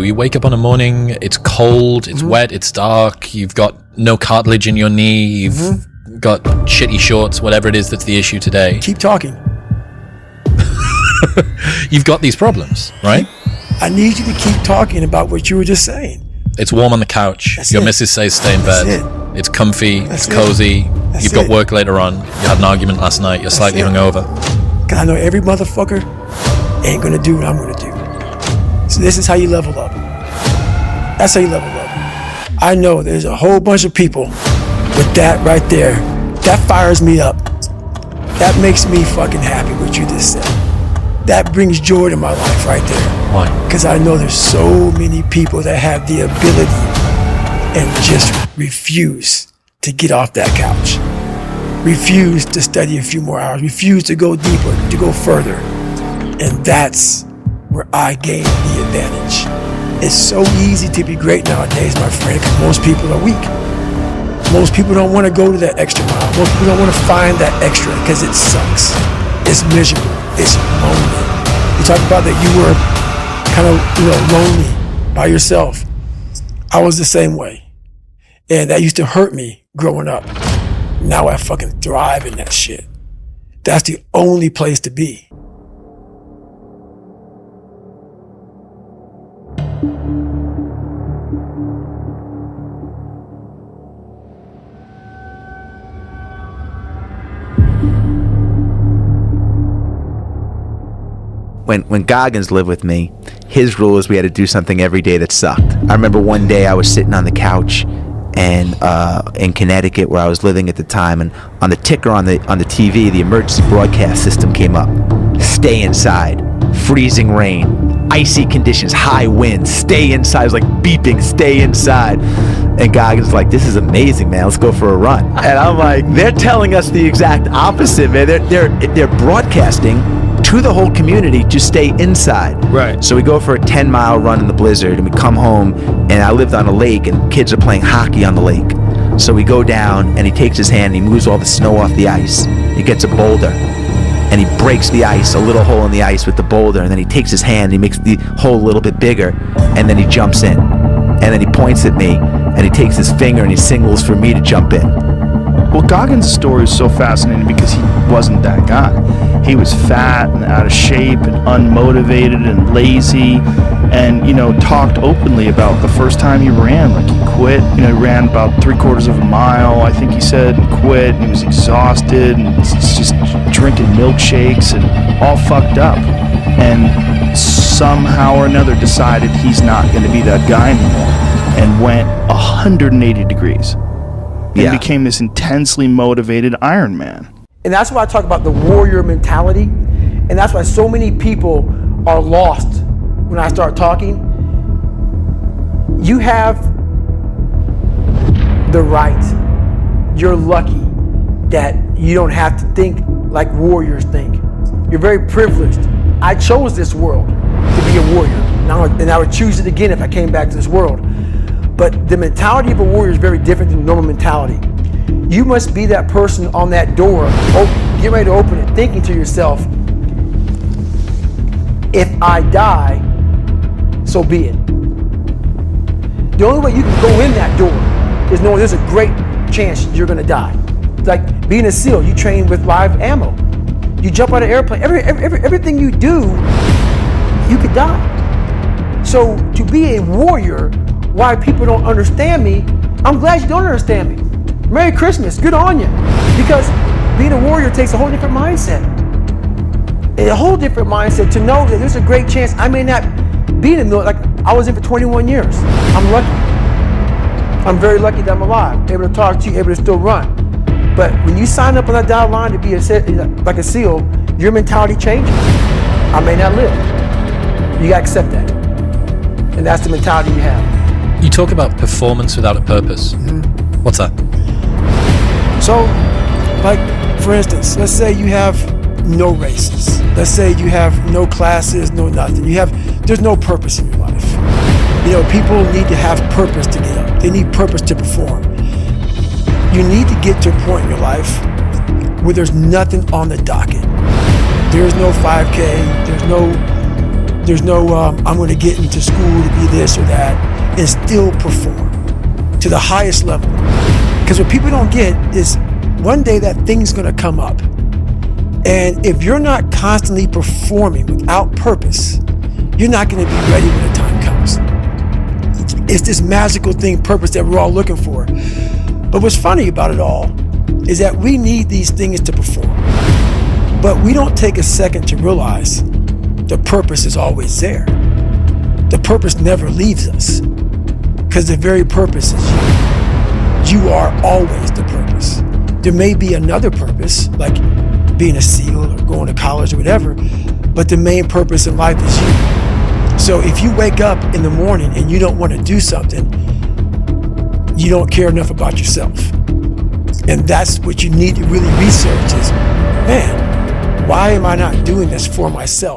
You wake up on a morning, it's cold, it's wet, it's dark, you've got no cartilage in your knee, you've got shitty shorts, whatever it is that's the issue today. Keep talking. You've got these problems, right? I need you to keep talking about what you were just saying. It's warm on the couch. That's Your it. missus says stay in bed. That's It's comfy. That's it's cozy. That's You've got it. work later on. You had an argument last night. You're slightly it. hungover. Because I know every motherfucker ain't going to do what I'm going to do. So this is how you level up. That's how you level up. I know there's a whole bunch of people with that right there. That fires me up. That makes me fucking happy what you just said. That brings joy to my life right there. Why? Because I know there's so many people that have the ability and just refuse to get off that couch. Refuse to study a few more hours. Refuse to go deeper, to go further. And that's where I gain the advantage. It's so easy to be great nowadays, my friend, because most people are weak. Most people don't want to go to that extra mile. Most people don't want to find that extra because it sucks. It's miserable. It's lonely. You talk about that you were kind of, lonely by yourself. I was the same way. And that used to hurt me growing up. Now I fucking thrive in that shit. That's the only place to be. When Goggins lived with me, his rule was we had to do something every day that sucked. I remember one day I was sitting on the couch and in Connecticut where I was living at the time, and on the ticker on the TV, the emergency broadcast system came up. Stay inside. Freezing rain. Icy conditions. High winds. Stay inside. It was like beeping. Stay inside. And Goggins was like, this is amazing, man. Let's go for a run. And I'm like, they're telling us the exact opposite, man. They're broadcasting to the whole community to stay inside. Right. So we go for a 10-mile run in the blizzard, and we come home, and I lived on a lake, and kids are playing hockey on the lake. So we go down, and he takes his hand, and he moves all the snow off the ice. He gets a boulder, and he breaks the ice, a little hole in the ice with the boulder, and then he takes his hand, and he makes the hole a little bit bigger, and then he jumps in. And then he points at me, and he takes his finger, and he signals for me to jump in. Well, Goggins' story is so fascinating because he wasn't that guy. He was fat and out of shape and unmotivated and lazy, and talked openly about the first time he ran. Like, he quit. He ran about 3/4 of a mile, I think he said, and quit. And he was exhausted and just drinking milkshakes and all fucked up. And somehow or another decided he's not going to be that guy anymore, and went 180 degrees. And became this intensely motivated Iron Man. And that's why I talk about the warrior mentality. And that's why so many people are lost when I start talking. You have the right. You're lucky that you don't have to think like warriors think. You're very privileged. I chose this world to be a warrior. And I would choose it again if I came back to this world. But the mentality of a warrior is very different than normal mentality. You must be that person on that door, get ready to open it, thinking to yourself, if I die, so be it. The only way you can go in that door is knowing there's a great chance you're gonna die. It's like being a SEAL, you train with live ammo. You jump out of an airplane, everything you do, you could die. So to be a warrior, why people don't understand me, I'm glad you don't understand me. Merry Christmas, good on you. Because being a warrior takes a whole different mindset. A whole different mindset to know that there's a great chance I may not be in the military. Like, I was in for 21 years. I'm lucky. I'm very lucky that I'm alive, able to talk to you, able to still run. But when you sign up on that dotted line to be like a SEAL, your mentality changes. I may not live. You gotta accept that. And that's the mentality you have. You talk about performance without a purpose. What's that? So, like, for instance, let's say you have no races. Let's say you have no classes, no nothing. There's no purpose in your life. People need to have purpose to get up. They need purpose to perform. You need to get to a point in your life where there's nothing on the docket. There's no 5K, there's no There's no, I'm going to get into school to be this or that, and still perform to the highest level. Because what people don't get is one day that thing's going to come up. And if you're not constantly performing without purpose, you're not going to be ready when the time comes. It's this magical thing, purpose, that we're all looking for. But what's funny about it all is that we need these things to perform. But we don't take a second to realize the purpose is always there. The purpose never leaves us, because the very purpose is you. You are always the purpose. There may be another purpose, like being a SEAL or going to college or whatever, but the main purpose in life is you. So if you wake up in the morning and you don't want to do something, you don't care enough about yourself. And that's what you need to really research is, man, why am I not doing this for myself?